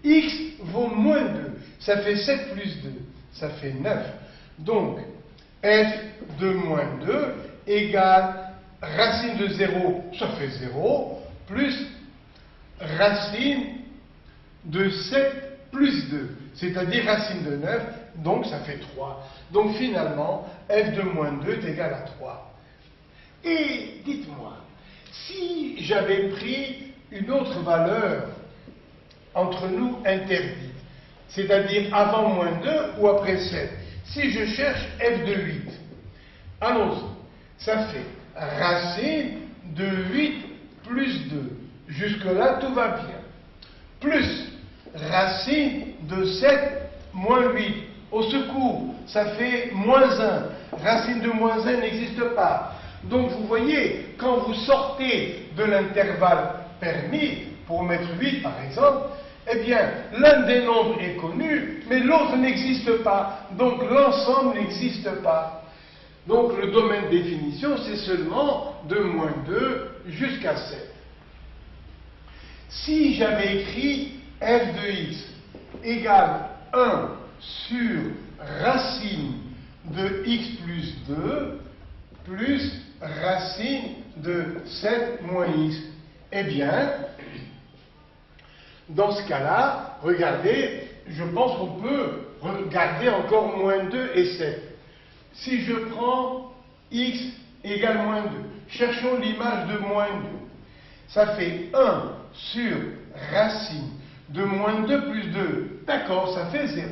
x vaut moins 2. Ça fait 7 plus 2. Ça fait 9. Donc, f de moins 2 égale racine de 0, ça fait 0, plus racine de 7 plus 2, c'est-à-dire racine de 9, donc ça fait 3. Donc finalement, f de moins 2 est égal à 3. Et dites-moi, si j'avais pris une autre valeur entre nous interdite, c'est-à-dire avant moins 2 ou après 7, si je cherche f de 8, allons-y, ça fait racine de 8 plus 2. Jusque-là, tout va bien. Plus racine de 7 moins 8. Au secours, ça fait moins 1. Racine de moins 1 n'existe pas. Donc vous voyez, quand vous sortez de l'intervalle permis, pour mettre 8 par exemple, eh bien, l'un des nombres est connu, mais l'autre n'existe pas. Donc l'ensemble n'existe pas. Donc le domaine de définition, c'est seulement de moins 2 jusqu'à 7. Si j'avais écrit f de x égale 1 sur racine de x plus 2 plus racine de 7 moins x, eh bien, dans ce cas-là, regardez, je pense qu'on peut regarder encore moins 2 et 7. Si je prends x égale moins 2, cherchons l'image de moins 2. Ça fait 1 sur racine de moins 2 plus 2. D'accord, ça fait 0.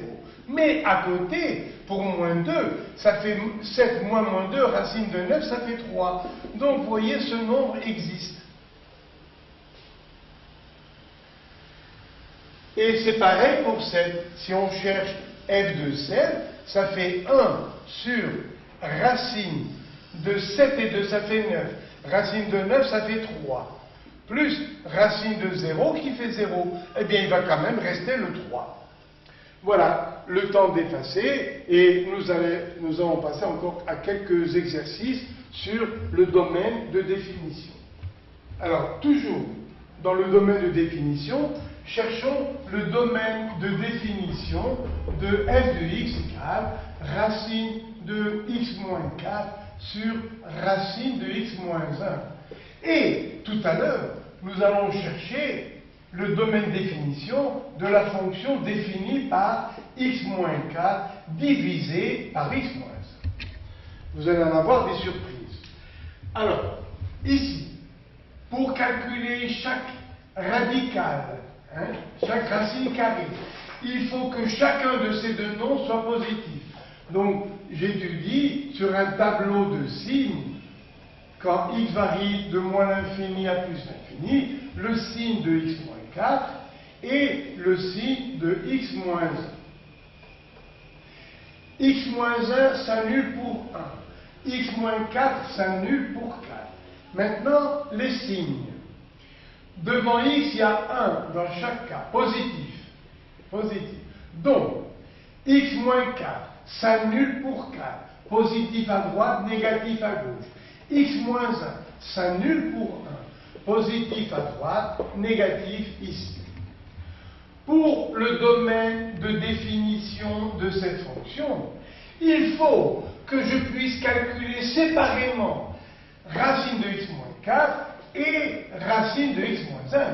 Mais à côté, pour moins 2, ça fait 7 moins moins 2, racine de 9, ça fait 3. Donc, vous voyez, ce nombre existe. Et c'est pareil pour 7. Si on cherche f de 7, ça fait 1 sur racine de 7 et 2, ça fait 9. Racine de 9, ça fait 3. Plus racine de 0 qui fait 0. Eh bien, il va quand même rester le 3. Voilà, le temps d'effacer, et nous allons passer encore à quelques exercices sur le domaine de définition. Alors, toujours dans le domaine de définition, cherchons le domaine de définition de f de x égale racine de x moins 4 sur racine de x moins 1. Et tout à l'heure, nous allons chercher le domaine de définition de la fonction définie par x moins 4 divisé par x moins 1. Vous allez en avoir des surprises. Alors, ici, pour calculer chaque radicale, chaque racine carrée, il faut que chacun de ces deux noms soit positif. Donc, j'étudie sur un tableau de signes, quand x varie de moins l'infini à plus l'infini, le signe de x moins 4 et le signe de x moins 1. X moins 1 s'annule pour 1. X moins 4 s'annule pour 4. Maintenant, les signes. Devant x, il y a 1 dans chaque cas, positif. Positif. Donc, x moins 4 s'annule pour 4. Positif à droite, négatif à gauche. X moins 1 s'annule pour 1. Positif à droite, négatif ici. Pour le domaine de définition de cette fonction, il faut que je puisse calculer séparément racine de x moins 4 et racine de x moins 1.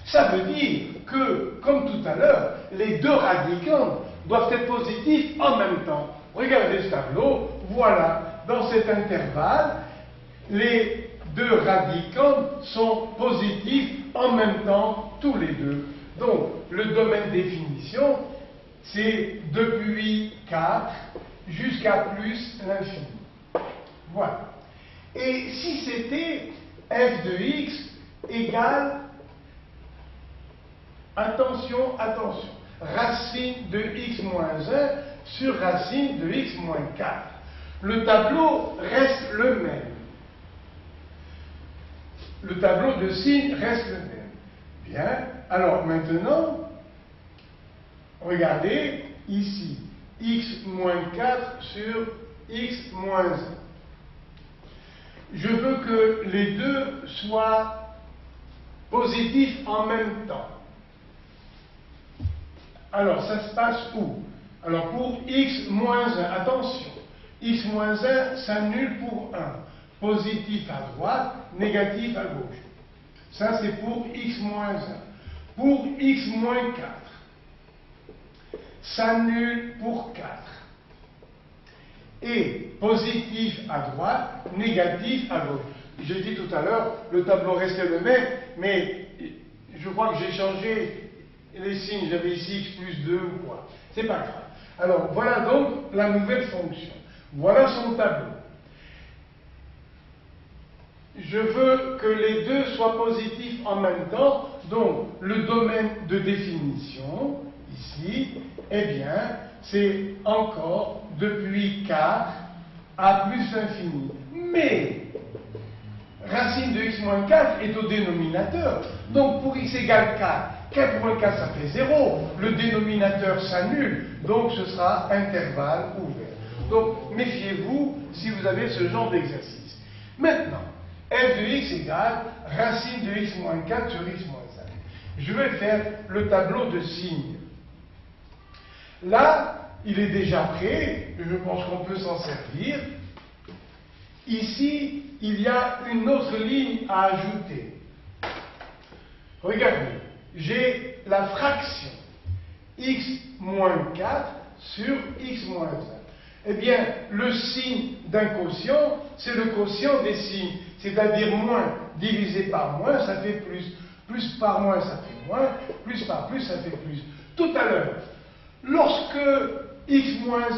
Ça veut dire que, comme tout à l'heure, les deux radicands doivent être positifs en même temps. Regardez ce tableau, voilà, dans cet intervalle, les deux radicands sont positifs en même temps, tous les deux. Donc, le domaine de définition, c'est depuis 4 jusqu'à plus l'infini. Voilà. Et si c'était f de x égale, attention, attention, racine de x moins 1 sur racine de x moins 4, le tableau reste le même. Le tableau de signes reste le même. Bien. Alors maintenant, regardez ici, x moins 4 sur x moins 1. Je veux que les deux soient positifs en même temps. Alors, ça se passe où? Alors, pour x moins 1, attention, x moins 1 s'annule pour 1. Positif à droite, négatif à gauche. Ça, c'est pour x moins 1. Pour x moins 4, s'annule pour 4. Et positif à droite, négatif à gauche. J'ai dit tout à l'heure, le tableau restait le même, mais je crois que j'ai changé les signes. J'avais ici x plus 2 ou quoi. C'est pas grave. Alors, voilà donc la nouvelle fonction. Voilà son tableau. Je veux que les deux soient positifs en même temps, donc le domaine de définition, ici, eh bien, c'est encore depuis 4 à plus l'infini. Mais, racine de x moins 4 est au dénominateur, donc pour x égale 4, 4 moins 4 ça fait 0, le dénominateur s'annule, donc ce sera intervalle ouvert. Donc, méfiez-vous si vous avez ce genre d'exercice. Maintenant, f de x égale racine de x moins 4 sur x moins 5. Je vais faire le tableau de signes. Là, il est déjà prêt, je pense qu'on peut s'en servir. Ici, il y a une autre ligne à ajouter. Regardez, j'ai la fraction x moins 4 sur x moins 1. Eh bien, le signe d'un quotient, c'est le quotient des signes. C'est-à-dire moins divisé par moins, ça fait plus. Plus par moins, ça fait moins. Plus par plus, ça fait plus. Tout à l'heure, lorsque x moins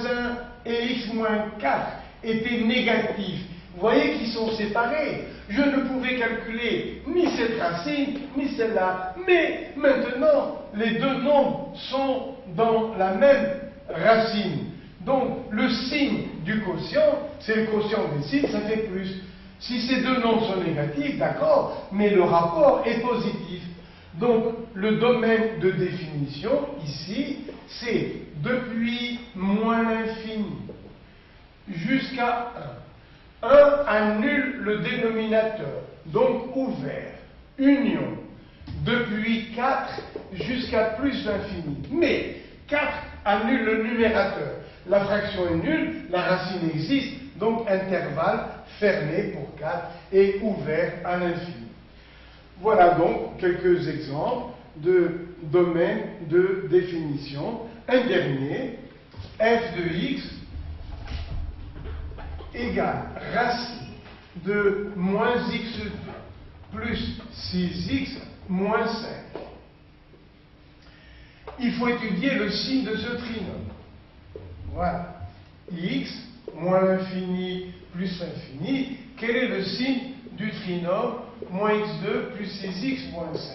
1 et x moins 4 étaient négatifs, vous voyez qu'ils sont séparés. Je ne pouvais calculer ni cette racine, ni celle-là. Mais maintenant, les deux nombres sont dans la même racine. Donc, le signe du quotient, c'est le quotient des signes, ça fait plus. Si ces deux nombres sont négatifs, d'accord, mais le rapport est positif. Donc, le domaine de définition, ici, c'est depuis moins l'infini jusqu'à 1. 1 annule le dénominateur, donc ouvert. Union, depuis 4 jusqu'à plus l'infini. Mais 4 annule le numérateur. La fraction est nulle, la racine existe, donc intervalle fermé pour 4 et ouvert à l'infini. Voilà donc quelques exemples de domaines de définition. Un dernier, f de x égale racine de moins x2 plus 6x moins 5. Il faut étudier le signe de ce trinôme. Voilà. X moins l'infini plus l'infini. Quel est le signe du trinôme moins x2 plus 6x moins 5?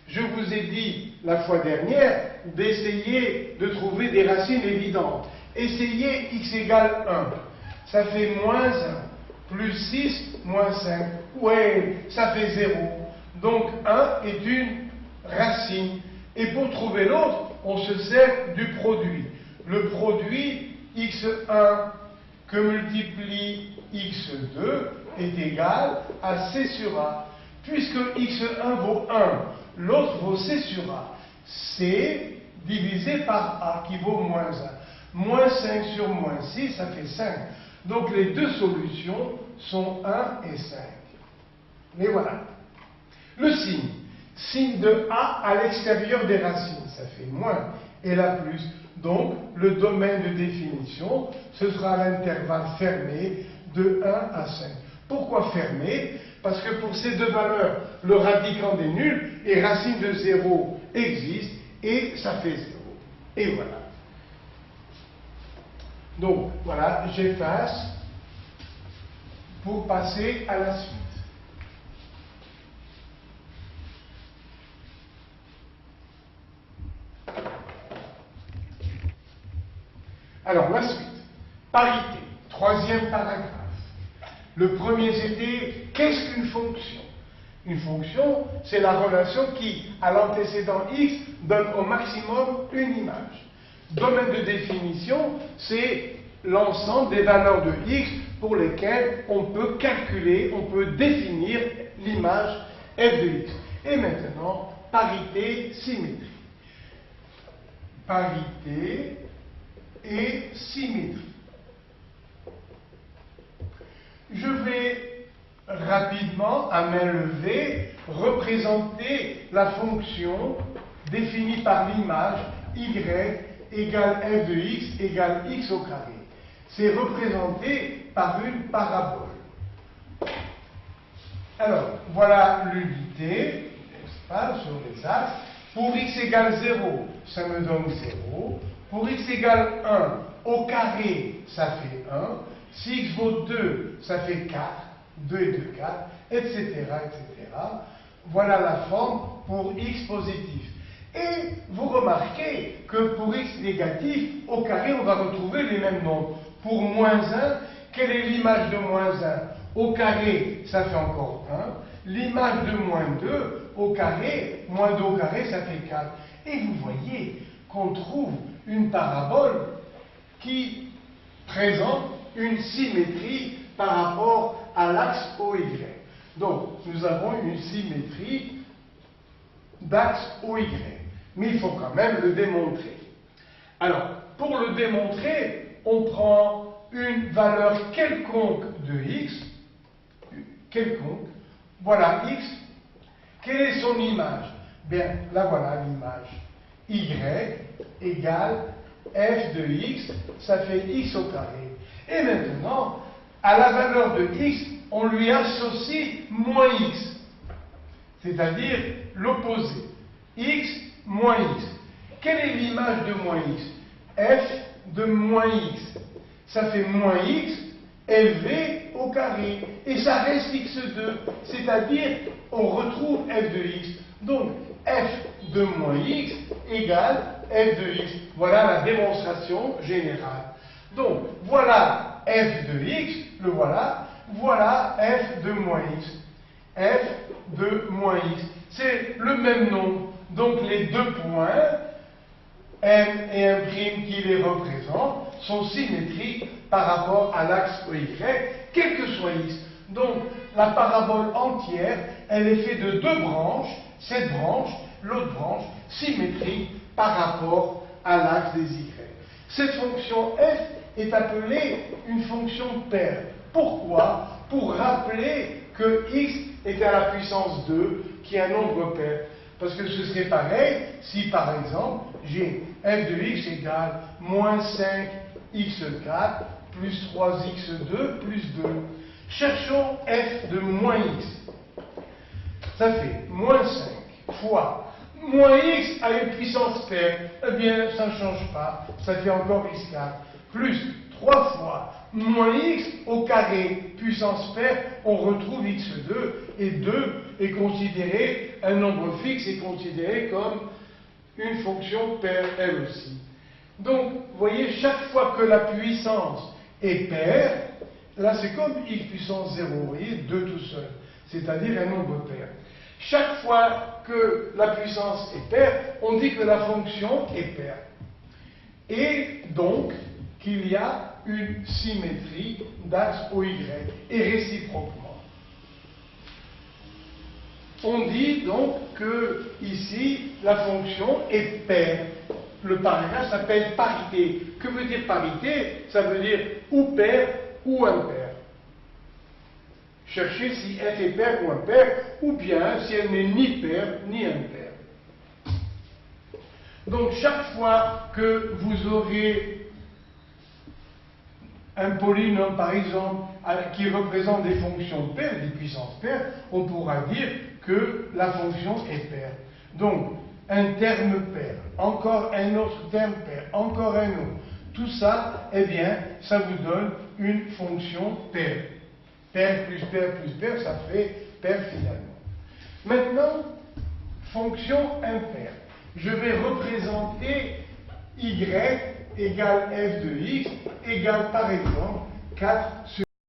Je vous ai dit la fois dernière d'essayer de trouver des racines évidentes. Essayez x égale 1. Ça fait moins 1 plus 6 moins 5. Ouais, ça fait 0. Donc 1 est une racine. Et pour trouver l'autre, on se sert du produit. Le produit x1 que multiplie x2 est égal à c sur a. Puisque x1 vaut 1, l'autre vaut c sur a. C divisé par a qui vaut moins 1. Moins 5 sur moins 6, ça fait 5. Donc les deux solutions sont 1 et 5. Mais voilà. Le signe. Signe de a à l'extérieur des racines, ça fait moins. Et la plus. Donc, le domaine de définition, ce sera l'intervalle fermé de 1 à 5. Pourquoi fermé? Parce que pour ces deux valeurs, le radicand est nul et racine de 0 existe et ça fait 0. Et voilà. Donc, voilà, j'efface pour passer à la suite. Alors, la suite. Parité. Troisième paragraphe. Le premier, c'était qu'est-ce qu'une fonction? Une fonction, c'est la relation qui, à l'antécédent x, donne au maximum une image. Domaine de définition, c'est l'ensemble des valeurs de x pour lesquelles on peut calculer, on peut définir l'image f de x. Et maintenant, parité, symétrie. parité et symétrie. Je vais rapidement, à main levée, représenter la fonction définie par l'image y égale f de x égale x au carré. C'est représenté par une parabole. Alors, voilà l'unité, n'est-ce pas, sur les axes. Pour x égale 0, ça me donne 0. Pour x égale 1, au carré, ça fait 1. Si x vaut 2, ça fait 4. 2 et 2, 4, etc., etc. Voilà la forme pour x positif. Et vous remarquez que pour x négatif, au carré, on va retrouver les mêmes nombres. Pour moins 1, quelle est l'image de moins 1? Au carré, ça fait encore 1. L'image de moins 2, au carré, moins 2 au carré, ça fait 4. Et vous voyez qu'on trouve une parabole qui présente une symétrie par rapport à l'axe OY. Donc, nous avons une symétrie d'axe OY. Mais il faut quand même le démontrer. Alors, pour le démontrer, on prend une valeur quelconque de x, quelconque. Voilà x. Quelle est son image? Bien, là voilà l'image. Y égale f de x, ça fait x au carré. Et maintenant, à la valeur de x, on lui associe moins x, c'est-à-dire l'opposé. X moins x. Quelle est l'image de moins x? F de moins x. Ça fait moins x élevé au carré. Et ça reste x2, c'est-à-dire on retrouve f de x. Donc, f de moins x égale f de x. Voilà la démonstration générale. Donc, voilà f de x, le voilà. Voilà f de moins x. F de moins x. C'est le même nombre. Donc, les deux points, M et M' qui les représentent, sont symétriques par rapport à l'axe OY, quel que soit x. Donc, la parabole entière, elle est faite de deux branches, cette branche, l'autre branche, symétrique par rapport à l'axe des y. Cette fonction f est appelée une fonction paire. Pourquoi? Pour rappeler que x est à la puissance 2, qui est un nombre pair. Parce que ce serait pareil si, par exemple, j'ai f de x égale moins 5x4 plus 3x2 plus 2. Cherchons f de moins x. Ça fait moins 5 fois moins x à une puissance paire. Eh bien, ça ne change pas. Ça fait encore x4 plus 3 fois moins x au carré puissance paire. On retrouve x2 et 2 est considéré, un nombre fixe est considéré comme une fonction paire elle aussi. Donc, vous voyez, chaque fois que la puissance est paire, là c'est comme x puissance 0, vous voyez, 2 tout seul, c'est-à-dire un nombre pair. Chaque fois que la puissance est paire, on dit que la fonction est paire. Et donc, qu'il y a une symétrie d'axe OY, et réciproquement. On dit donc que ici, la fonction est paire. Le paragraphe s'appelle parité. Que veut dire parité? Ça veut dire ou paire ou impair. Cherchez si f est paire ou impair, ou bien si elle n'est ni paire ni impair. Donc chaque fois que vous aurez un polynôme, par exemple, qui représente des fonctions paires, des puissances paires, on pourra dire que la fonction est paire. Donc, un terme pair, encore un autre terme pair, encore un autre. Tout ça, eh bien, ça vous donne une fonction paire. Paire plus paire, ça fait paire finalement. Maintenant, fonction impaire. Je vais représenter y égale f de x égale par exemple 4 sur